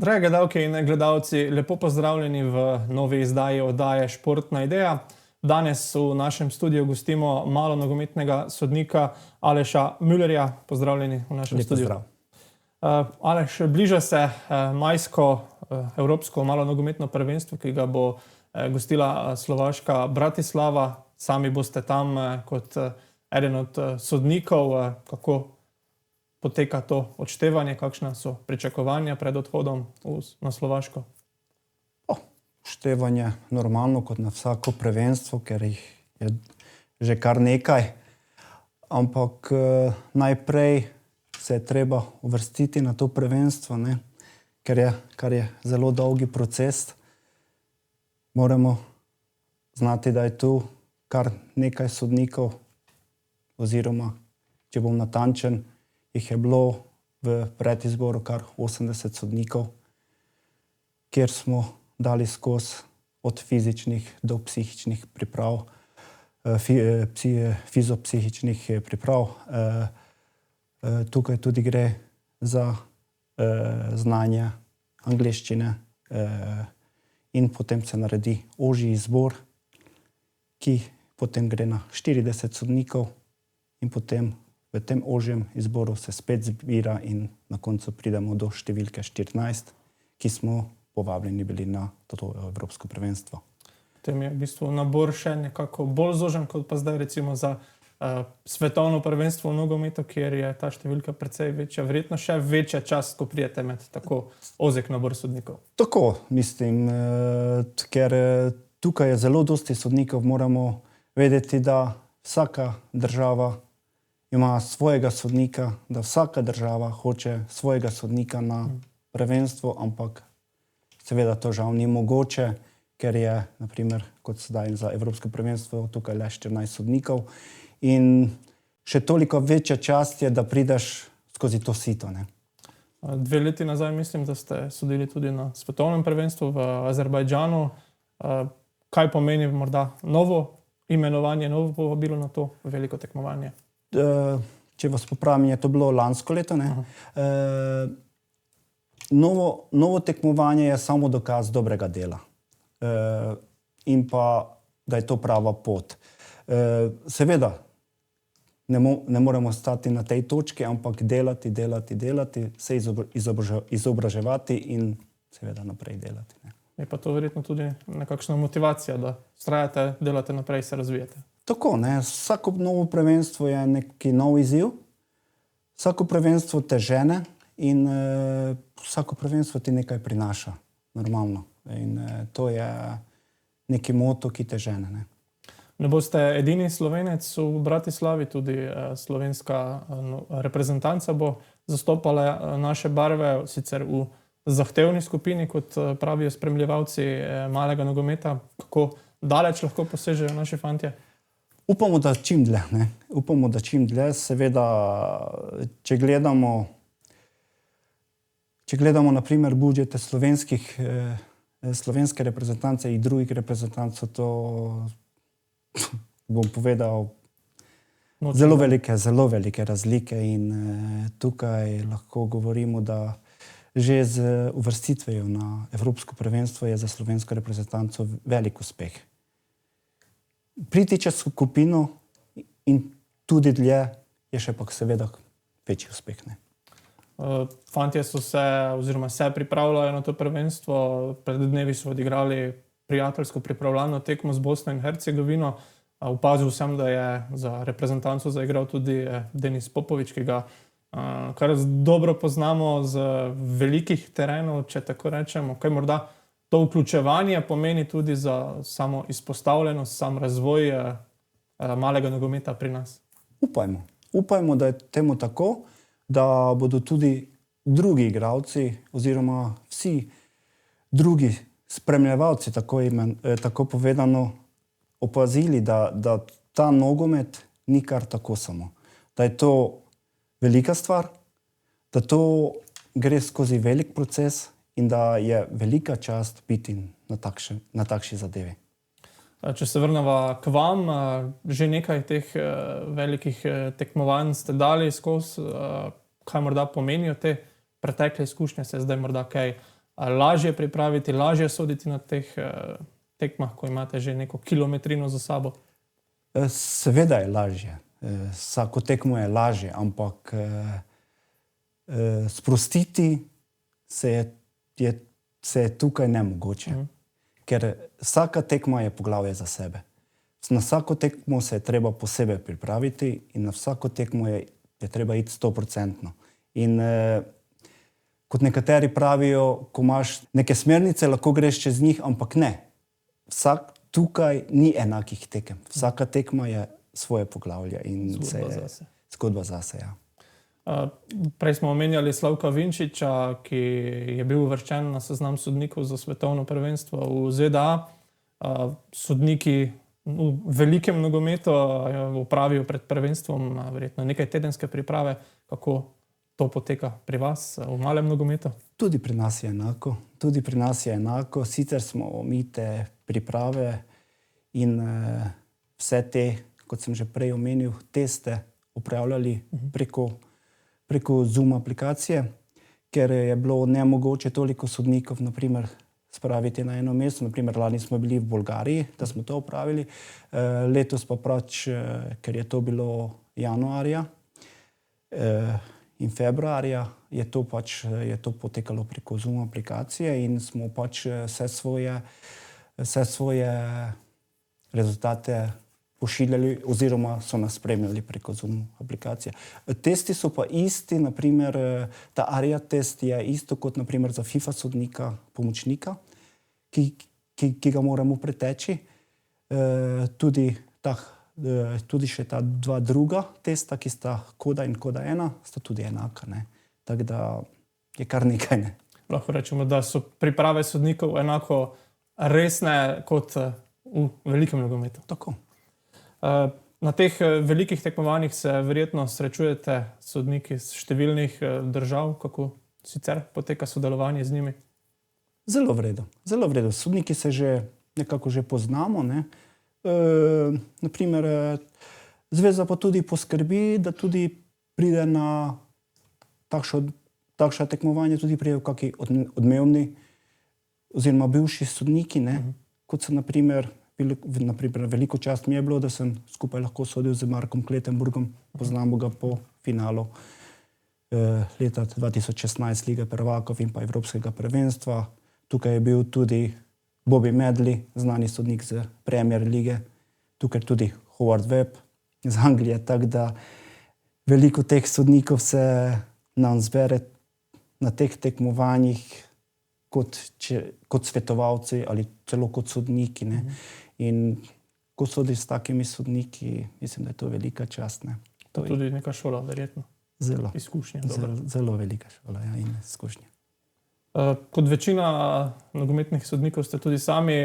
Drage gledalke in gledalci, lepo pozdravljeni v novi izdaji oddaje Športna ideja. Danes v našem studiu gostimo malo nogometnega sodnika Aleša Müllerja. Pozdravljeni v našem studiu. Pozdrav. Aleš, bliža se majsko evropsko malo nogometno prvenstvo, ki ga bo gostila slovaška Bratislava. Sami boste tam kot eden od sodnikov. Kako poteka to odštevanje, kakšna so pričakovanja pred odhodom na Slovaško? Odštevanje normalno kot na vsako prvenstvo, ker jih je že kar nekaj. Ampak najprej se je treba uvrstiti na to prvenstvo, ne? Kar je zelo dolgi proces. Moramo znati, da je tu kar nekaj sodnikov, oziroma, če bom natančen, jih je bilo v predizboru kar 80 sodnikov, kjer smo dali skozi od fizičnih do psihičnih priprav, fizopsihičnih priprav. Tukaj tudi gre za znanje angleščine in potem se naredi ožji izbor, ki potem gre na 40 sodnikov in potem v tem ožjem izboru se spet zbira in na koncu pridemo do številke 14, ki smo povabljeni bili na to evropsko prvenstvo. Potem je v bistvu nabor še nekako bolj zožen, kot pa zdaj recimo za svetovno prvenstvo v nogometu, kjer je ta številka precej večja. Verjetno še večja čast, ko prijete med tako ozek nabor sodnikov. Tako, mislim, ker tukaj je zelo dosti sodnikov, moramo vedeti, da vsaka država ima svojega sodnika, da vsaka država hoče svojega sodnika na prvenstvo, ampak seveda to žal ni mogoče, ker je, na primer, kot sedaj za evropsko prvenstvo, tukaj le 14 sodnikov in še toliko večja čast je, da prideš skozi to sito, ne. 2 leti nazaj mislim, da ste sodili tudi na svetovnem prvenstvu v Azerbajdžanu. Kaj pomeni morda novo imenovanje, novo povabilo na to veliko tekmovanje? Če vas popravim, je to bilo lansko leto, ne? Novo tekmovanje je samo dokaz dobrega dela in pa, da je to prava pot. Seveda, ne moremo stati na tej točki, ampak delati, se izobraževati in seveda naprej delati, ne. Je pa to verjetno tudi nekakšna motivacija, da vztrajate, delate naprej, se razvijate. Tako, ne. Vsako novo prvenstvo je neki nov izziv. Vsako prvenstvo te žene in vsako prvenstvo ti nekaj prinaša, normalno. In to je neki moto, ki te žene, ne. Ne boste edini Slovenec v Bratislavi, tudi slovenska reprezentanca bo zastopala naše barve, sicer v zahtevni skupini, kot pravijo spremljevalci malega nogometa. Kako daleč lahko posežejo naši fantje? Upamo, da čim dlje, ne. Upamo, da čim dlje. Seveda, če gledamo na primer budžete slovenske reprezentance in drugih reprezentantov, to bom povedal, zelo velike razlike in tukaj lahko govorimo, da že z uvrstitvijo na evropsko prvenstvo je za slovensko reprezentanco velik uspeh. Priti čez skupino in tudi dlje je še pa seveda večji uspeh, ne. Fantje so se oziroma se pripravljajo na to prvenstvo. Pred dnevi so odigrali prijateljsko pripravljalno tekmo z Bosno in Hercegovino. Opazil sem, da je za reprezentanco zaigral tudi Denis Popovič, ki ga kar dobro poznamo z velikih terenov, če tako rečemo. Kaj morda to vključevanje pomeni tudi za samo izpostavljenost, sam razvoj malega nogometa pri nas? Upajmo, da je temu tako, da bodo tudi drugi igralci oziroma vsi drugi spremljevalci, tako povedano, opazili, da ta nogomet ni kar tako samo. Da je to velika stvar, da to gre skozi velik proces in da je velika čast biti na takšni zadevi. Če se vrneva k vam, že nekaj teh velikih tekmovanj ste dali skozi. Kaj morda pomenijo te pretekle izkušnje? Se zdaj morda kaj lažje pripraviti, lažje soditi na teh tekmah, ko imate že neko kilometrino za sabo? Seveda je lažje. Vsako tekmo je lažje, ampak sprostiti se je tukaj nemogoče. Ker vsaka tekma je poglavje za sebe. Na vsako tekmo se je treba posebej pripraviti in na vsako tekmo je treba iti 100%. In kot nekateri pravijo, ko imaš neke smernice, lahko greš čez njih, ampak ne. Tukaj ni enakih tekem. Vsaka tekma je svoje poglavje in zgodba zase. Ja. Prej smo omenjali Slavka Vinčiča, ki je bil uvrščen na seznam sodnikov za svetovno prvenstvo v ZDA. Sodniki v velikem nogometu opravijo pred prvenstvom verjetno nekaj tedenske priprave. Kako to poteka pri vas v malem nogometu? Tudi pri nas je enako. Tudi pri nas je enako. Sicer smo mi te priprave in vse te, kot sem že prej omenil, teste upravljali preko Zoom aplikacije, ker je bilo nemogoče toliko sodnikov, naprimer, spraviti na eno mesto. Naprimer, lani smo bili v Bolgariji, da smo to upravili. Letos pa pač, ker je to bilo januarja in februarja, je to potekalo preko Zoom aplikacije in smo pač vse svoje rezultate pošiljali oziroma so nas spremljali preko Zoom aplikacije. Testi so pa isti, naprimer ta ARIA test je isto kot naprimer za FIFA sodnika, pomočnika, ki ga moramo preteči. Tudi še ta dva druga testa, ki sta koda in koda 1, sta tudi enaka. Tako da je kar nekaj. Ne? Lahko rečemo, da so priprave sodnikov enako resne kot v velikem nogometu. Tako. Na teh velikih tekmovanjih se verjetno srečujete sodniki iz številnih držav. Kako sicer poteka sodelovanje z njimi? Zelo v redu. Zelo v redu. Sodniki se nekako že poznamo. Naprimer, zveza pa tudi poskrbi, da tudi pride na takšna tekmovanja, tudi pridejo kakšni odmevni oziroma bivši sodniki, kot so naprimer veliko čast mi je bilo, da sem skupaj lahko sodil z Markom Klettenburgom, poznamo ga po finalu leta 2016 Lige prvakov in pa Evropskega prvenstva. Tukaj je bil tudi Bobby Medley, znani sodnik z Premier lige, tukaj tudi Howard Webb iz Anglije, tako da veliko teh sodnikov se nam zbere na teh tekmovanjih kot svetovalci ali celo kot sodniki. In ko sodiš s takimi sodniki, mislim, da je to velika čast. To je tudi neka šola, verjetno. Zelo. Izkušnja. Zelo velika šola in izkušnja. Kot večina nogometnih sodnikov ste tudi sami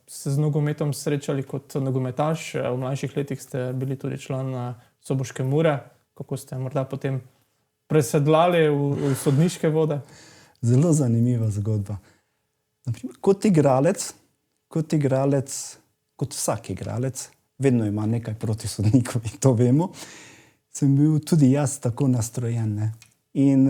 se z nogometom srečali kot nogometaš. V mlajših letih ste bili tudi član soboške Mure. Kako ste morda potem presedlali v sodniške vode? Zelo zanimiva zgodba. Naprimer, kot vsak igralec, vedno ima nekaj proti sodniku in to vemo, sem bil tudi jaz tako nastrojen. In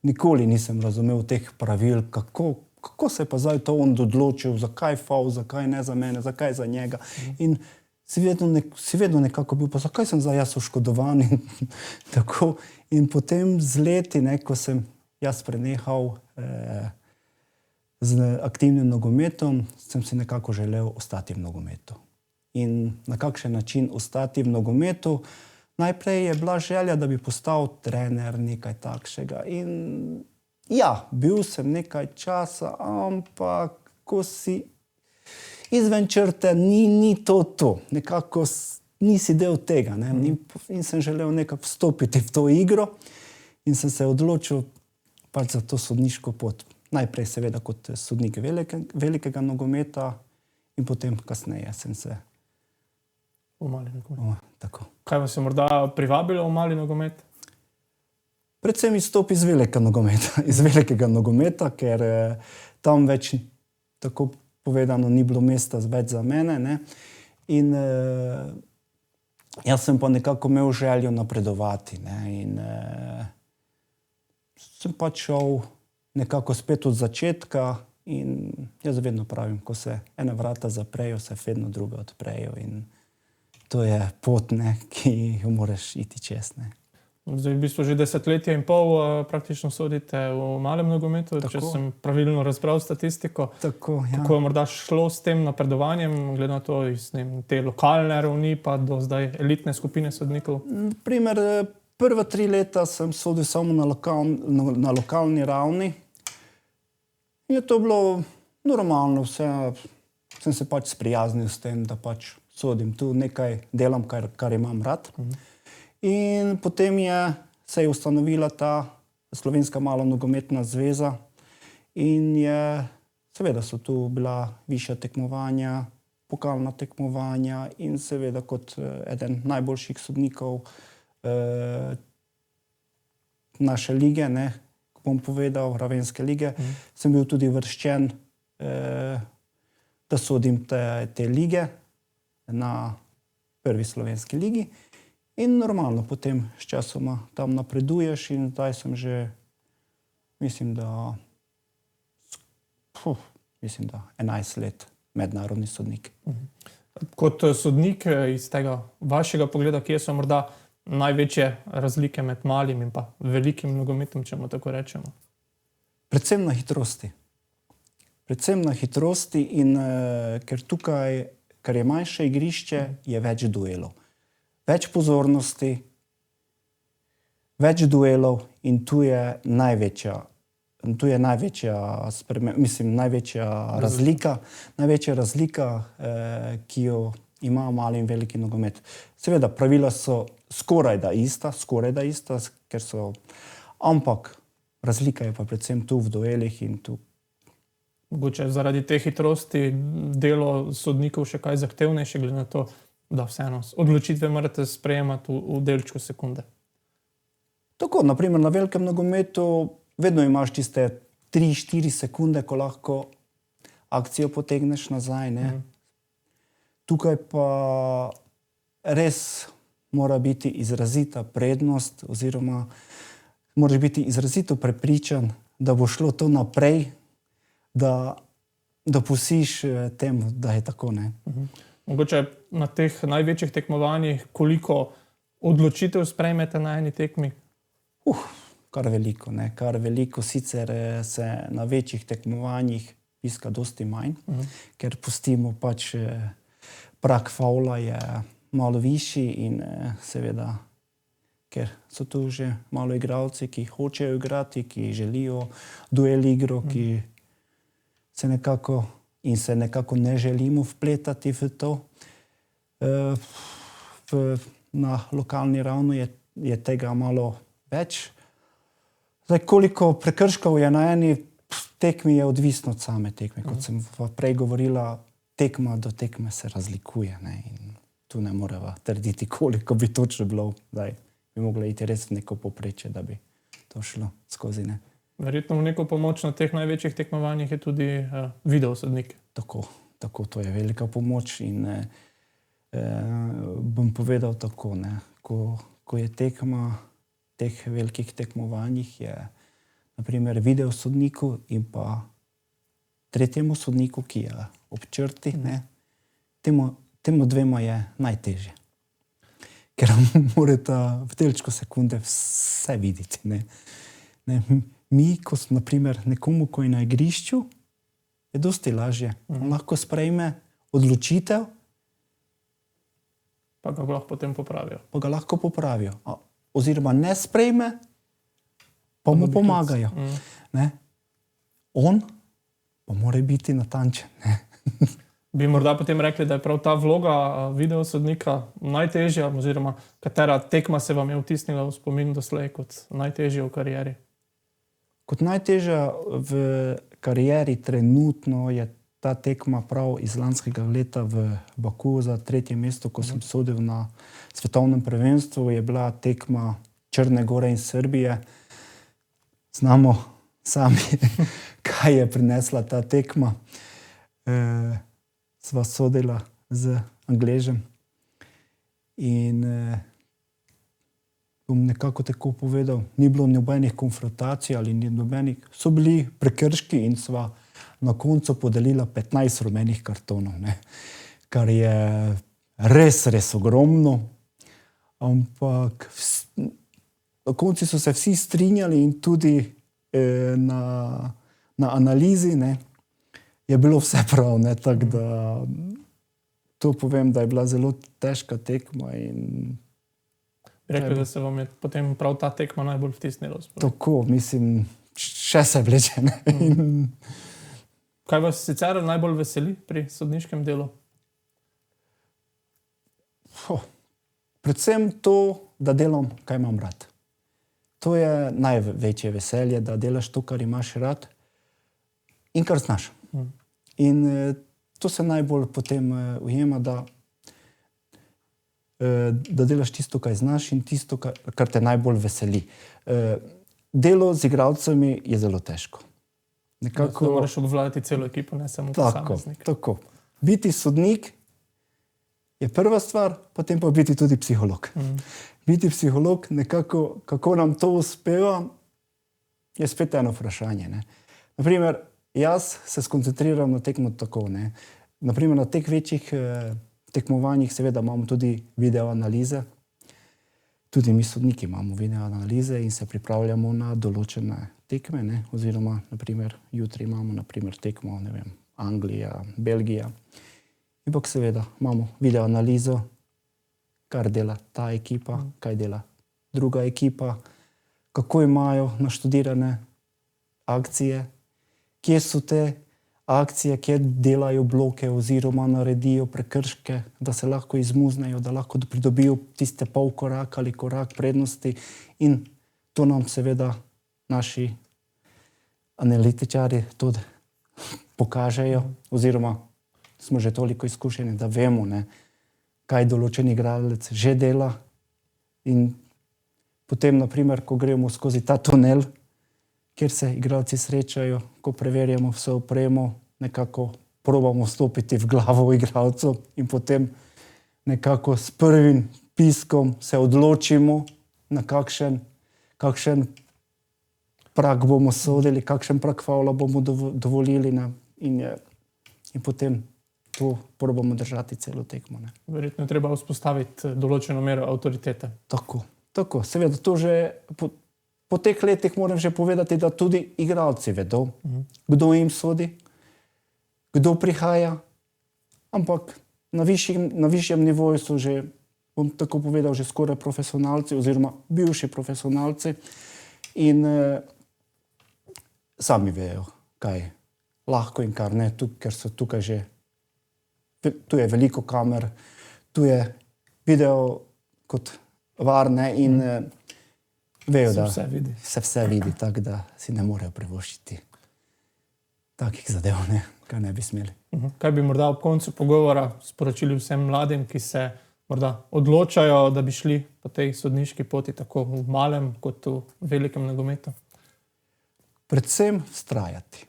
nikoli nisem razumel teh pravil, kako se je pa zdaj to on odločil, zakaj faul, zakaj ne za mene, zakaj za njega. In si vedno nekako bil, pa zakaj sem zdaj jaz oškodovan in tako. In potem z leti, ko sem jaz prenehal z aktivnim nogometom, sem si nekako želel ostati v nogometu. In na kakšen način ostati v nogometu? Najprej je bila želja, da bi postal trener, nekaj takšega. In ja, bil sem nekaj časa, ampak ko si izven črte, ni to. Nekako nisi del tega. In sem želel nekako vstopiti v to igro in sem se odločil pač za to sodniško pot. Najprej seveda kot sodnik velikega nogometa in potem kasneje sem se... V mali nogomet. Tako. Kaj vas je morda privabilo v mali nogomet? Predvsem izstop iz velikega nogometa, ker tam več, tako povedano, ni bilo mesta več za mene. In jaz sem pa nekako imel željo napredovati. In sem pač šel nekako spet od začetka in jaz vedno pravim, ko se ene vrata zaprejo, se vedno druga odprejo in to je pot, ne, ki jo moraš iti čez, ne. Zdaj v bistvu že 10,5 let praktično sodite v malem nogometu, če sem pravilno razbral statistiko. Tako, ja. Kako je morda šlo s tem napredovanjem, glede na to iz te lokalne ravni pa do zdaj elitne skupine sodnikov? Primer, prva 3 leta sem sodil samo na lokalni ravni. Je to bilo normalno, vse, sem se pač sprijaznil s tem, da pač sodim tu, nekaj delam, kar imam rad. In potem se je ustanovila ta Slovenska malo nogometna zveza in seveda so tu bila višja tekmovanja, pokalna tekmovanja in seveda kot eden najboljših sodnikov naše lige, ne, bom povedal, Ravenske lige, sem bil tudi uvrščen, da sodim te lige na prvi slovenski ligi. In normalno potem s časoma tam napreduješ in zdaj sem že, mislim, da 11 let mednarodni sodnik. Kot sodnik iz tega vašega pogleda, kje so morda največje razlike med malim in pa velikim nogometom, če mu tako rečemo? Predvsem na hitrosti. Predvsem na hitrosti in ker tukaj, ker je manjše igrišče, je več duelov. Več pozornosti, več duelov in tu je največja razlika, ki jo ima mali in veliki nogomet. Seveda, pravila so skorajda ista, ampak razlika je pa predvsem tu v duelih in tu. Mogoče zaradi te hitrosti delo sodnikov še kaj zahtevnejše, glede na to, da vseeno odločitve morate sprejemati v delčku sekunde. Tako, naprimer na velikem nogometu vedno imaš tiste 3-4 sekunde, ko lahko akcijo potegneš nazaj, ne. Tukaj pa res mora biti izrazita prednost oziroma moraš biti izrazito prepričan, da bo šlo to naprej, da pustiš temu, da je tako, ne. Mogoče na teh največjih tekmovanjih, koliko odločitev sprejmete na eni tekmi? Kar veliko, ne, kar veliko. Sicer se na večjih tekmovanjih piska dosti manj, ker pustimo pač prag favla je malo višji in seveda, ker so tu že malo igralci, ki hočejo igrati, ki želijo duel igro, ki se nekako ne želimo vpletati v to. Na lokalni ravni je tega malo več. Zdaj, koliko prekrškov je na eni tekmi, je odvisno od same tekme. Kot sem prej govorila, tekma do tekme se razlikuje, ne, in tu ne moreva trditi, koliko bi točno bilo. Zdaj bi mogla iti res v neko povprečje, da bi to šlo skozi, ne. Verjetno v neko pomoč na teh največjih tekmovanjih je tudi videosodnik. Tako, to je velika pomoč in bom povedal tako, ne, ko je tekma teh velikih tekmovanjih, je na primer videosodniku in pa tretjemu sodniku, ki je ob črti, ne, temu dvema je najtežje. Ker morata v delčku sekunde vse videti, ne. Mi, ko smo, na primer, nekomu, ko je na igrišču, je dosti lažje. On lahko sprejme odločitev, pa ga lahko popravijo. Oziroma ne sprejme, pa mu pomagajo. Ne? On pa mora biti natančen. Ne? Bi morda potem rekli, da je prav ta vloga videosodnika najtežja, oziroma katera tekma se vam je vtisnila v spomin doslej kot najtežja v karieri? Kot najtežja v karieri trenutno je ta tekma prav iz lanskega leta v Baku za 3. mesto, ko sem sodil na svetovnem prvenstvu, je bila tekma Črne Gore in Srbije. Znamo sami, kaj je prinesla ta tekma. Sva sodila z Angležem in bom bom nekako tako povedal, ni bilo nobenih konfrontacij ali ni nobenih, so bili prekrški in sva na koncu podelila 15 rumenih kartonov, ne, kar je res ogromno, ampak na koncu so se vsi strinjali in tudi na analizi, ne, je bilo vse prav, ne, tako da to povem, da je bila zelo težka tekma in Rekli, da se vam je potem prav ta tekma najbolj vtisnila v spomin. tako, mislim, še se vleče, ne. Kaj vas sicer najbolj veseli pri sodniškem delu? Predvsem to, da delam, kaj imam rad. To je največje veselje, da delaš to, kar imaš rad in kar znaš. In to se najbolj potem ujema, da delaš tisto, kaj znaš in tisto, kar te najbolj veseli. Delo z igralcami je zelo težko. Nekako moraš obvladati celo ekipo, ne samo posameznik. Tako. Biti sodnik je prva stvar, potem pa biti tudi psiholog. Biti psiholog, nekako, kako nam to uspeva, je spet eno vprašanje, ne. Naprimer, jaz se skoncentriram na tekmo tako, ne. Naprimer, na teh večjih tekmovanjih seveda imamo tudi video analize. Tudi mi sodniki imamo video analize in se pripravljamo na določene tekme, ne. Oziroma, naprimer, jutri imamo naprimer tekmo, ne vem, Anglija, Belgija. Ampak seveda imamo video analizo, kar dela ta ekipa, kaj dela druga ekipa, kako imajo naštudirane akcije, kje so te akcije, kje delajo bloke oziroma naredijo prekrške, da se lahko izmuznejo, da lahko pridobijo tiste pol korak ali korak prednosti in to nam seveda naši analitičari tudi pokažejo oziroma smo že toliko izkušeni, da vemo, ne, kaj določen igralec že dela in potem, naprimer, ko gremo skozi ta tunel, kjer se igralci srečajo, ko preverjamo vso opremo, nekako probamo stopiti v glavo igralcev in potem nekako s prvim piskom se odločimo, na kakšen prag bomo sodili, kakšen prag favla bomo dovolili in potem to probamo držati celo tekmo, ne. Verjetno je treba vzpostaviti določeno mero avtoritete. Tako. Seveda, to že po teh letih moram že povedati, da tudi igralci vedo, kdo jim sodi, kdo prihaja, ampak na višjem nivoju so že, bom tako povedal, že skoraj profesionalci oziroma bivši profesionalci in sami vejo, kaj lahko in kar ne, ker so tukaj že, tu je veliko kamer, tu je video kot varne in vejo, da se vse vidi, tako da si ne morejo privoščiti takih zadev, ne, kaj ne bi smeli. Kaj bi morda ob koncu pogovora sporočili vsem mladim, ki se morda odločajo, da bi šli po tej sodniški poti tako v malem kot v velikem nogometu? Predvsem vztrajati.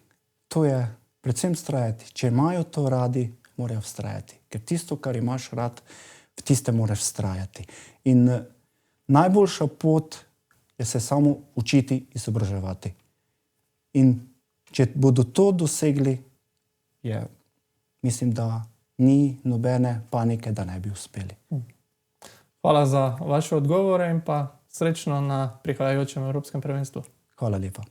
To je predvsem vztrajati. Če imajo to radi, morajo vztrajati. Ker tisto, kar imaš rad, v tiste moraš vztrajati. In najboljša pot je se samo učiti, izobraževati. In če bodo to dosegli, mislim, da ni nobene panike, da ne bi uspeli. Hvala za vaše odgovore in pa srečno na prihajajočem evropskem prvenstvu. Hvala lepa.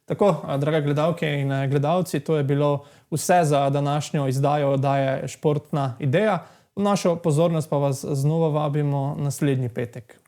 Tako, drage gledalke in gledalci, to je bilo vse za današnjo izdajo oddaje Športna ideja. V našo pozornost pa vas znova vabimo naslednji petek.